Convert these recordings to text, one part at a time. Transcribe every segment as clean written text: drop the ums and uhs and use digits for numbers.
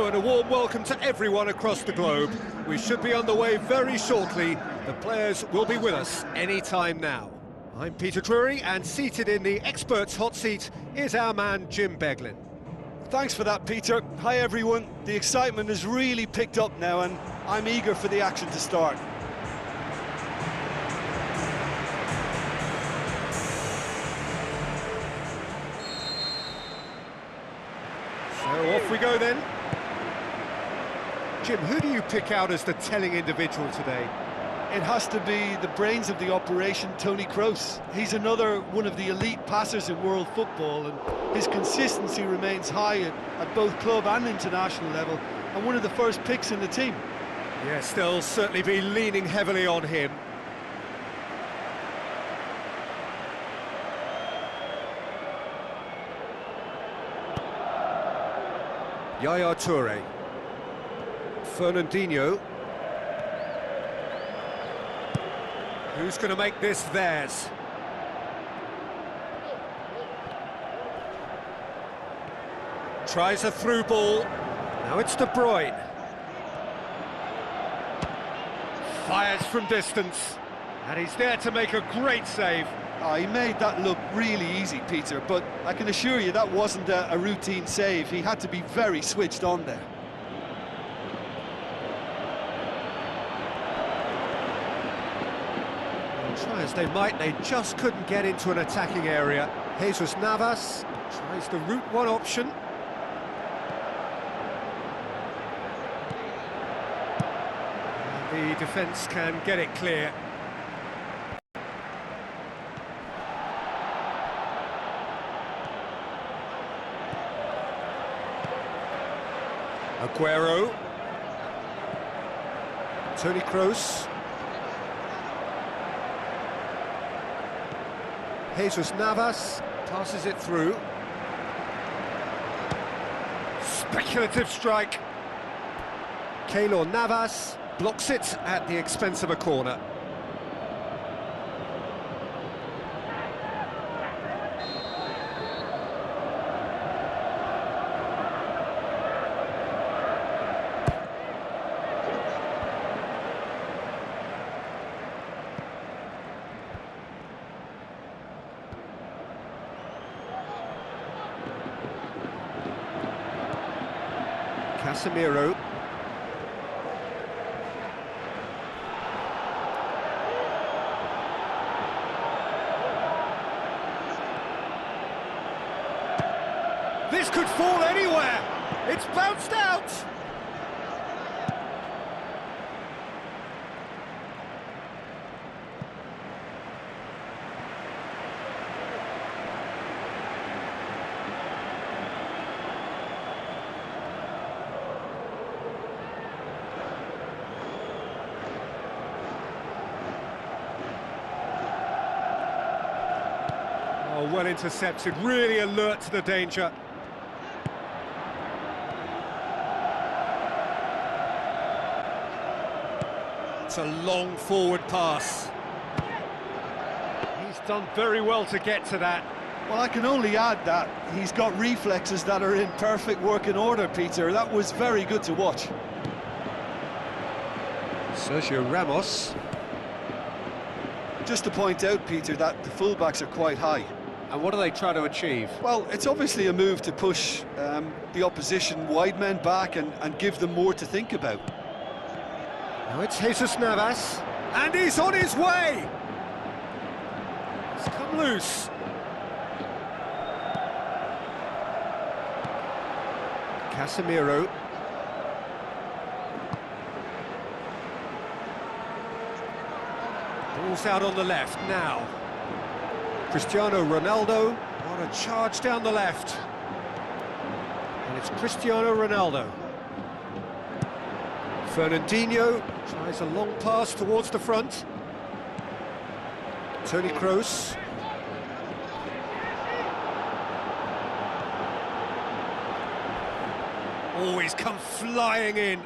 and a warm welcome to everyone across the globe. We should be on the way very shortly. The players will be with us any time now. I'm Peter Drury, and seated in the experts' hot seat is our man Jim Beglin. Thanks for that, Peter. Hi, everyone. The excitement has really picked up now, and I'm eager for the action to start. So off we go then. Jim, who do you pick out as the telling individual today? It has to be the brains of the operation, Toni Kroos. He's another one of the elite passers in world football, and his consistency remains high at both club and international level, and one of the first picks in the team. Yes, they'll certainly be leaning heavily on him. Yaya Toure. Fernandinho. Who's going to make this theirs? Tries a through ball. Now it's De Bruyne. Fires from distance. And he's there to make a great save. He made that look really easy, Peter, but I can assure you that wasn't a routine save. He had to be very switched on there. Try as they might, they just couldn't get into an attacking area. Jesus Navas tries the route one option. And the defence can get it clear. Aguero. Toni Kroos. Jesus Navas passes it through. Speculative strike. Keylor Navas blocks it at the expense of a corner. Casemiro. This could fall anywhere. It's bounced out. Oh, well intercepted, really alert to the danger. It's a long forward pass. He's done very well to get to that. Well, I can only add that he's got reflexes that are in perfect working order, Peter. That was very good to watch. Sergio Ramos. Just to point out, Peter, that the fullbacks are quite high. And what do they try to achieve? Well, it's obviously a move to push the opposition wide men back and give them more to think about. Now it's Jesus Navas, and he's on his way! It's come loose. Casemiro. Ball's out on the left now. Cristiano Ronaldo on a charge down the left. And it's Cristiano Ronaldo. Fernandinho tries a long pass towards the front. Toni Kroos. Oh, he's come flying in.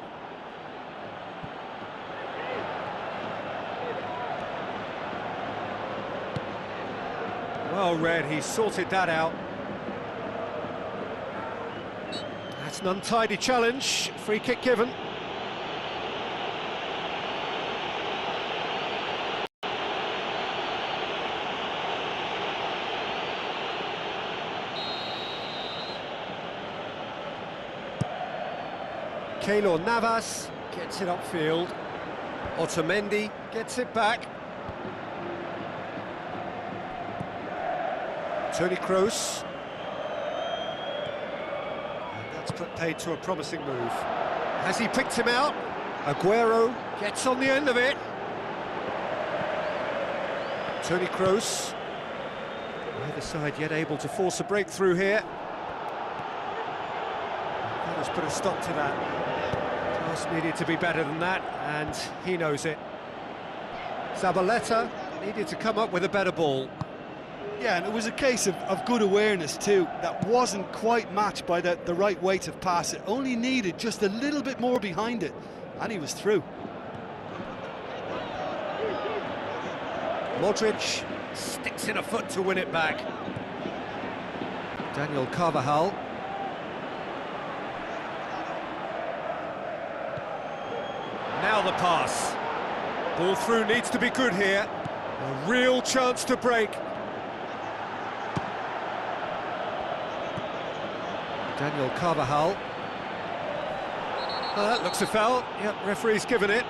Well read, he sorted that out. That's It's an untidy challenge, free kick given. Keylor Navas gets it upfield. Otamendi gets it back. Toni Kroos. And that's paid to a promising move. Has he picked him out? Aguero gets on the end of it. Toni Kroos. Neither side yet able to force a breakthrough here. That has put a stop to that. Pass needed to be better than that, and he knows it. Zabaleta needed to come up with a better ball. Yeah, and it was a case of good awareness too. That wasn't quite matched by the right weight of pass. It only needed just a little bit more behind it, and he was through. Modric sticks in a foot to win it back. Daniel Carvajal. Now the pass. Ball through needs to be good here. A real chance to break. Daniel Carvajal. That looks a foul. Yep, referee's given it.